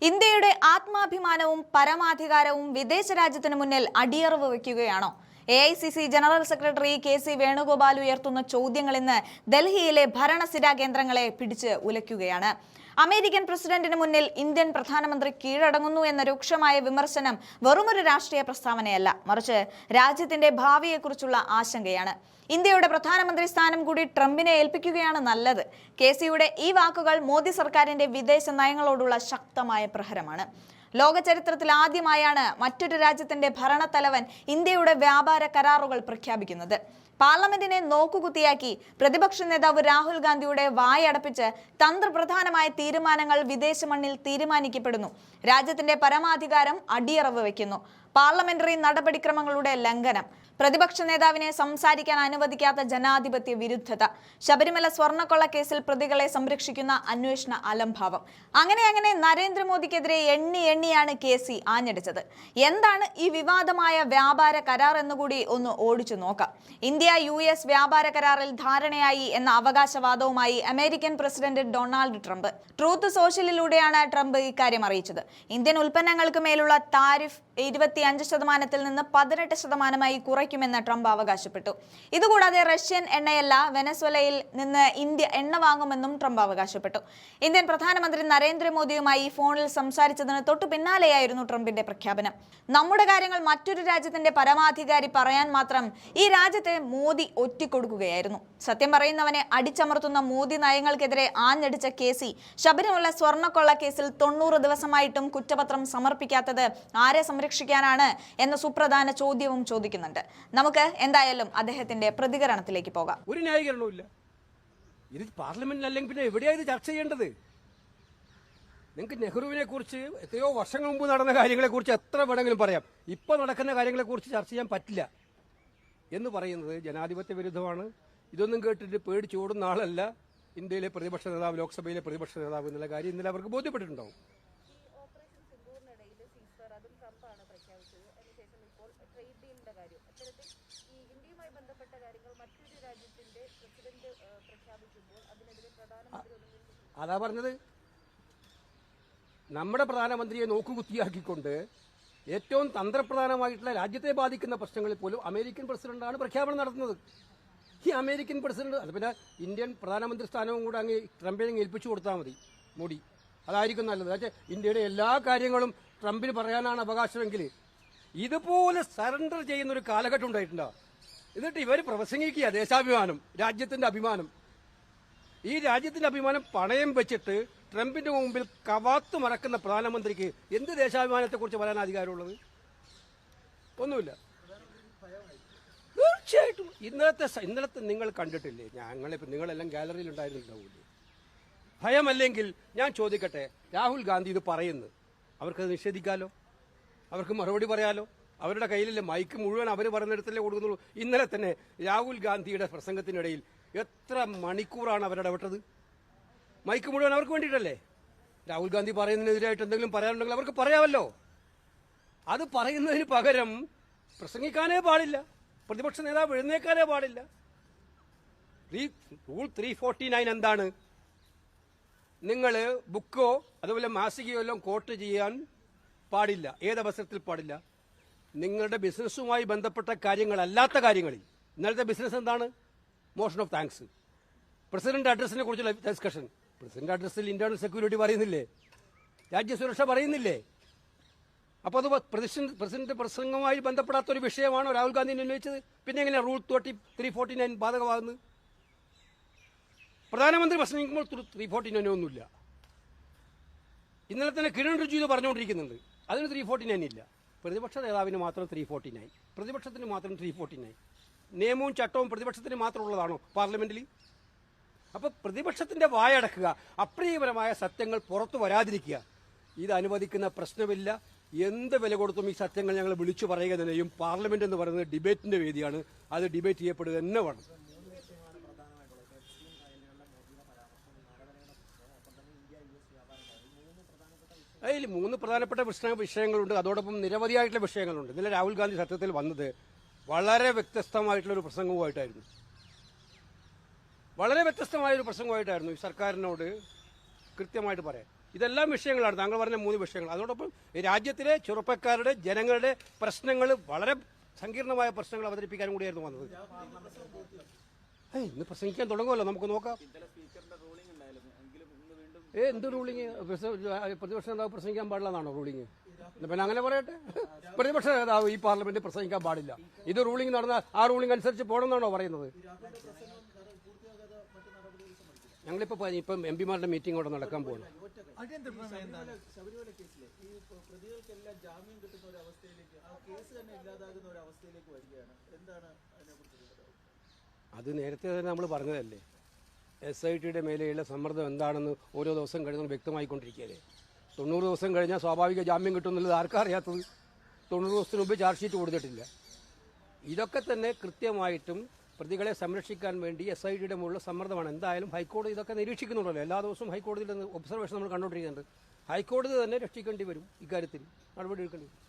ഇന്ത്യയുടെ ആത്മാഭിമാനവും പരമാധികാരവും വിദേശ രാജ്യത്തിന് മുന്നിൽ അടിയറവ് വയ്ക്കുകയാണോ? AICC general secretary KC Venugopal ഉയർത്തുന്ന ചോദ്യങ്ങൾ ഇന്ന് ഡൽഹിയിലെ ഭരണസിരാ കേന്ദ്രങ്ങളെ പിടിച്ച് ഉലയ്ക്കുകയാണ്. അമേരിക്കൻ പ്രസിഡന്റിന് മുന്നിൽ ഇന്ത്യൻ പ്രധാനമന്ത്രി കീഴടങ്ങുന്നു എന്ന രൂക്ഷമായ വിമർശനം വെറുമൊരു രാഷ്ട്രീയ പ്രസ്താവനയല്ല, മറിച്ച് രാജ്യത്തിന്റെ ഭാവിയെക്കുറിച്ചുള്ള ആശങ്കയാണ്. ഇന്ത്യയുടെ പ്രധാനമന്ത്രി സ്ഥാനം കൂടി ട്രംപിനെ ഏൽപ്പിക്കുകയാണ് നല്ലത്. KCയുടെ ഈ വാക്കുകൾ മോദി സർക്കാരിന്റെ വിദേശ നയങ്ങളോടുള്ള ശക്തമായ പ്രഹരമാണ്. ലോക ചരിത്രത്തിൽ ആദ്യമായാണ് മറ്റൊരു രാജ്യത്തിന്റെ ഭരണത്തലവൻ ഇന്ത്യയുടെ വ്യാപാര കരാറുകൾ പ്രഖ്യാപിക്കുന്നത്. പാർലമെന്റിനെ നോക്കുകുത്തിയാക്കി പ്രതിപക്ഷ നേതാവ് രാഹുൽ ഗാന്ധിയുടെ വായടപ്പിച്ച് തന്ത്രപ്രധാനമായ തീരുമാനങ്ങൾ വിദേശ മണ്ണിൽ തീരുമാനിക്കപ്പെടുന്നു. രാജ്യത്തിന്റെ പരമാധികാരം അടിയറവ് വയ്ക്കുന്നു. പാർലമെന്ററി നടപടിക്രമങ്ങളുടെ ലംഘനം, പ്രതിപക്ഷ നേതാവിനെ സംസാരിക്കാൻ അനുവദിക്കാത്ത ജനാധിപത്യ വിരുദ്ധത, ശബരിമല സ്വർണ്ണക്കൊള്ള കേസിൽ പ്രതികളെ സംരക്ഷിക്കുന്ന അന്വേഷണ അലംഭാവം, അങ്ങനെ നരേന്ദ്രമോദിക്കെതിരെ എണ്ണിയാണ് KC ആഞ്ഞടിച്ചത്. എന്താണ് ഈ വിവാദമായ വ്യാപാര കരാർ എന്നുകൂടി ഒന്ന് ഓടിച്ചു നോക്കാം. ഇന്ത്യ US വ്യാപാര കരാറിൽ ധാരണയായി എന്ന അവകാശവാദവുമായി American president Donald Trump. Truth സോഷ്യലിലൂടെയാണ് ട്രംപ് ഇക്കാര്യം അറിയിച്ചത്. ഇന്ത്യൻ ഉൽപ്പന്നങ്ങൾക്ക് മേലുള്ള താരിഫ് 25% നിന്ന് 18% കുറയ്ക്കുമെന്ന് ട്രംപ് അവകാശപ്പെട്ടു. ഇതുകൂടാതെ റഷ്യൻ എണ്ണയല്ല, വെനസ്വേലയിൽ നിന്ന് ഇന്ത്യ എണ്ണ വാങ്ങുമെന്നും ട്രംപ് അവകാശപ്പെട്ടു. ഇന്ത്യൻ പ്രധാനമന്ത്രി നരേന്ദ്രമോദിയുമായി ഫോണിൽ സംസാരിച്ചതിന് തൊട്ടു പിന്നാലെയായിരുന്നു ട്രംപിന്റെ പ്രഖ്യാപനം. നമ്മുടെ കാര്യങ്ങൾ മറ്റൊരു രാജ്യത്തിന്റെ പരമാധികാരി പറയാൻ മാത്രം ഈ രാജ്യത്തെ മോദി ഒറ്റിക്കൊടുക്കുകയായിരുന്നു. സത്യം പറയുന്നവനെ അടിച്ചമർത്തുന്ന മോദി നയങ്ങൾക്കെതിരെ ആഞ്ഞടിച്ച KC ശബരിമല സ്വർണ്ണക്കൊള്ള കേസിൽ 90 ദിവസമായിട്ടും കുറ്റപത്രം സമർപ്പിക്കാത്തത് ആരെ സംരക്ഷിക്കാനാണ് എന്ന സുപ്രധാന ചോദ്യവും ചോദിക്കുന്നുണ്ട്. നമുക്ക് എന്തായാലും അദ്ദേഹത്തിന്റെ പ്രതികരണത്തിലേക്ക് പോകാം. ഒരു ന്യായീകരണവും ഇല്ല. ഇത് പാർലമെന്റിൽ അല്ലെങ്കിൽ പിന്നെ എവിടെയാണ് ഇത് ചർച്ച ചെയ്യേണ്ടത്? നിങ്ങൾക്ക് നെഹ്റുവിനെ കുറിച്ച് എത്രയോ വർഷങ്ങൾ മുമ്പ് നടന്ന കാര്യങ്ങളെ കുറിച്ച് എത്ര വേണമെങ്കിലും പറയാം. ഇപ്പൊ നടക്കുന്ന കാര്യങ്ങളെ കുറിച്ച് ചർച്ച ചെയ്യാൻ പറ്റില്ല എന്ന് പറയുന്നത് ജനാധിപത്യ വിരുദ്ധമാണ്. ഇതൊന്നും കേട്ടിട്ട് പേടിച്ചോടുന്ന ആളല്ല ഇന്ത്യയിലെ പ്രതിപക്ഷ നേതാവ്, ലോക്സഭയിലെ പ്രതിപക്ഷ നേതാവ് എന്നുള്ള കാര്യം ഇന്നലെ അവർക്ക് ബോധ്യപ്പെട്ടിട്ടുണ്ടാവും. അതാ പറഞ്ഞത്, നമ്മുടെ പ്രധാനമന്ത്രിയെ നോക്കുകുത്തിയാക്കിക്കൊണ്ട് ഏറ്റവും തന്ത്രപ്രധാനമായിട്ടുള്ള രാജ്യത്തെ ബാധിക്കുന്ന പ്രശ്നങ്ങളിൽ പോലും അമേരിക്കൻ പ്രസിഡന്റാണ് പ്രഖ്യാപനം നടത്തുന്നത്. ഈ അമേരിക്കൻ പ്രസിഡന്റ് അത് പിന്നെ ഇന്ത്യൻ പ്രധാനമന്ത്രി സ്ഥാനവും കൂടെ അങ്ങ് ട്രംപിനെ ഏൽപ്പിച്ചു കൊടുത്താൽ മതി മോഡി, അതായിരിക്കും നല്ലത്. പക്ഷേ ഇന്ത്യയുടെ എല്ലാ കാര്യങ്ങളും ട്രംപിന് പറയാനാണ് അവകാശമെങ്കിൽ ഇതുപോലെ സറണ്ടർ ചെയ്യുന്ന ഒരു കാലഘട്ടം ഉണ്ടായിട്ടുണ്ടോ? എന്നിട്ട് ഇവർ പ്രസംഗിക്കുക ദേശാഭിമാനം, രാജ്യത്തിന്റെ അഭിമാനം. ഈ രാജ്യത്തിന്റെ അഭിമാനം പണയം വെച്ചിട്ട് ട്രംപിന്റെ മുമ്പിൽ കവാത്ത് മറക്കുന്ന പ്രധാനമന്ത്രിക്ക് എന്ത് ദേശാഭിമാനത്തെക്കുറിച്ച് പറയാൻ അധികാരമുള്ളത്? ഒന്നുമില്ല. തീർച്ചയായിട്ടും ഇന്നലത്തെ നിങ്ങൾ കണ്ടിട്ടില്ലേ? നിങ്ങളെല്ലാം ഗാലറിയിൽ ഉണ്ടായിരുന്നുണ്ടാവില്ലേ? ഭയമല്ലെങ്കിൽ ഞാൻ ചോദിക്കട്ടെ, രാഹുൽ ഗാന്ധി ഇത് പറയുന്നു, അവർക്കത് നിഷേധിക്കാലോ, അവർക്ക് മറുപടി പറയാലോ? അവരുടെ കയ്യിലല്ലേ മൈക്ക് മുഴുവൻ അവർ പറയുന്നിടത്തല്ലേ കൊടുക്കുന്നുള്ളൂ. ഇന്നലെ തന്നെ രാഹുൽ ഗാന്ധിയുടെ പ്രസംഗത്തിനിടയിൽ എത്ര മണിക്കൂറാണ് അവരിടപെട്ടത്? മൈക്ക് മുഴുവൻ അവർക്ക് വേണ്ടിയിട്ടല്ലേ? രാഹുൽ ഗാന്ധി പറയുന്നതിനെതിരായിട്ട് എന്തെങ്കിലും പറയാനുണ്ടെങ്കിൽ അവർക്ക് പറയാമല്ലോ. അത് പറയുന്നതിന് പകരം പ്രസംഗിക്കാനേ പാടില്ല, പ്രതിപക്ഷ നേതാവ് എഴുന്നേക്കാനേ പാടില്ല. റൂൾ 349 എന്താണ്? നിങ്ങൾ ബുക്കോ അതുപോലെ മാസികയോ എല്ലാം കോട്ട് ചെയ്യാൻ പാടില്ല. ഏതവസരത്തിൽ പാടില്ല? നിങ്ങളുടെ ബിസിനസ്സുമായി ബന്ധപ്പെട്ട കാര്യങ്ങളല്ലാത്ത കാര്യങ്ങളിൽ. ഇന്നലത്തെ ബിസിനസ് എന്താണ്? മോഷൻ ഓഫ് താങ്ക്സ്, പ്രസിഡന്റ് അഡ്രസ്സിനെ കുറിച്ചുള്ള ഡിസ്കഷൻ. പ്രസിഡന്റ് അഡ്രസ്സിൽ ഇന്റേണൽ സെക്യൂരിറ്റി പറയുന്നില്ലേ? രാജ്യസുരക്ഷ പറയുന്നില്ലേ? അപ്പോൾ അത് പ്രസിഡന്റ് പ്രസംഗവുമായി ബന്ധപ്പെടാത്ത ഒരു വിഷയമാണോ രാഹുൽ ഗാന്ധി ഉന്നയിച്ചത്? പിന്നെ എങ്ങനെയാണ് റൂൾ 349 ബാധകമാകുന്നത്? പ്രധാനമന്ത്രി പ്രസംഗിക്കുമ്പോൾ 349 ഒന്നുമില്ല. ഇന്നലെ തന്നെ കിരൺ റിജിജു പറഞ്ഞുകൊണ്ടിരിക്കുന്നുണ്ട്, അതിന് 349 ഇല്ല. പ്രതിപക്ഷ നേതാവിന് മാത്രം 349, പ്രതിപക്ഷത്തിന് മാത്രം 349. നിയമവും ചട്ടവും പ്രതിപക്ഷത്തിന് മാത്രമുള്ളതാണോ പാർലമെന്റിൽ? അപ്പൊ പ്രതിപക്ഷത്തിന്റെ വായടക്കുക, അപ്രിയപരമായ സത്യങ്ങൾ പുറത്തു വരാതിരിക്കുക, ഇത് അനുവദിക്കുന്ന പ്രശ്നമില്ല. എന്ത് വില കൊടുത്തും ഈ സത്യങ്ങൾ ഞങ്ങൾ വിളിച്ചു പറയുക തന്നെയും. പാർലമെന്റ് എന്ന് പറയുന്നത് ഡിബേറ്റിന്റെ വേദിയാണ്, അത് ഡിബേറ്റ് ചെയ്യപ്പെടുക തന്നെ വേണം. അതിൽ 3 പ്രധാനപ്പെട്ട വിഷയങ്ങളുണ്ട്. അതോടൊപ്പം നിരവധിയായിട്ടുള്ള വിഷയങ്ങളുണ്ട്. ഇന്നലെ രാഹുൽ ഗാന്ധി സത്യത്തിൽ വന്നത് വളരെ വ്യത്യസ്തമായിട്ടുള്ളൊരു പ്രസംഗവുമായിട്ടായിരുന്നു. വളരെ വ്യത്യസ്തമായൊരു പ്രസംഗമായിട്ടായിരുന്നു ഈ സർക്കാരിനോട് കൃത്യമായിട്ട് പറയാം. ഇതെല്ലാം വിഷയങ്ങളാണ് താങ്കൾ പറഞ്ഞ 3 വിഷയങ്ങൾ. അതോടൊപ്പം ഈ രാജ്യത്തിലെ ചെറുപ്പക്കാരുടെ ജനങ്ങളുടെ പ്രശ്നങ്ങൾ വളരെ സങ്കീർണമായ പ്രശ്നങ്ങൾ അവതരിപ്പിക്കാനും കൂടിയായിരുന്നു വന്നത്. ഇന്ന് പ്രസംഗിക്കാൻ തുടങ്ങുമല്ലോ, നമുക്ക് നോക്കാം. എന്ത് റൂളിങ്? പ്രതിപക്ഷ നേതാവ് പ്രസംഗിക്കാൻ പാടില്ല എന്നാണോ റൂളിങ്? പിന്നെ അങ്ങനെ പറയട്ടെ, പ്രതിപക്ഷ നേതാവ് ഈ പാർലമെന്റിൽ പ്രസംഗിക്കാൻ പാടില്ല, ഇത് റൂളിംഗ് നടന്ന ആ റൂളിംഗ് അനുസരിച്ച് പോകണമെന്നാണോ പറയുന്നത്? ഞങ്ങളിപ്പോൾ ഇപ്പം എം പിമാരുടെ മീറ്റിംഗ് അവിടെ നടക്കാൻ പോകുന്നു. ശബരിമല കേസിലെ ഈ പ്രതികൾക്കെല്ലാം ജാമ്യം കിട്ടുന്ന ഒരു അവസ്ഥയിലേക്ക്, ആ കേസ് തന്നെ ഇല്ലാതാകുന്ന ഒരു അവസ്ഥയിലേക്ക് വരികയാണ്. എന്താണ് അതിനെക്കുറിച്ച്? അത് നേരത്തെ തന്നെ നമ്മൾ പറഞ്ഞതല്ലേ, SITയുടെ മേലെയുള്ള സമ്മർദ്ദം എന്താണെന്ന് ഓരോ ദിവസം കഴിയുന്നത് വ്യക്തമായിക്കൊണ്ടിരിക്കുകയല്ലേ. 90 ദിവസം കഴിഞ്ഞാൽ സ്വാഭാവിക ജാമ്യം കിട്ടുമെന്നുള്ളത് ആർക്കാ അറിയാത്തത്? 90 ദിവസത്തിന് മുമ്പ് ചാർജ് ഷീറ്റ് കൊടുത്തിട്ടില്ല. ഇതൊക്കെ തന്നെ കൃത്യമായിട്ടും പ്രതികളെ സംരക്ഷിക്കാൻ വേണ്ടി SITയുടെ മുകളിൽ സമ്മർദ്ദമാണ്. എന്തായാലും ഹൈക്കോടതി ഇതൊക്കെ നിരീക്ഷിക്കുന്നുണ്ടല്ലോ, എല്ലാ ദിവസവും ഹൈക്കോടതിയിൽ ഒബ്സർവേഷൻ നമ്മൾ കണ്ടുകൊണ്ടിരിക്കുന്നുണ്ട്. ഹൈക്കോടതി തന്നെ രക്ഷിക്കേണ്ടി വരും, ഇക്കാര്യത്തിൽ നടപടി എടുക്കേണ്ടി വരും.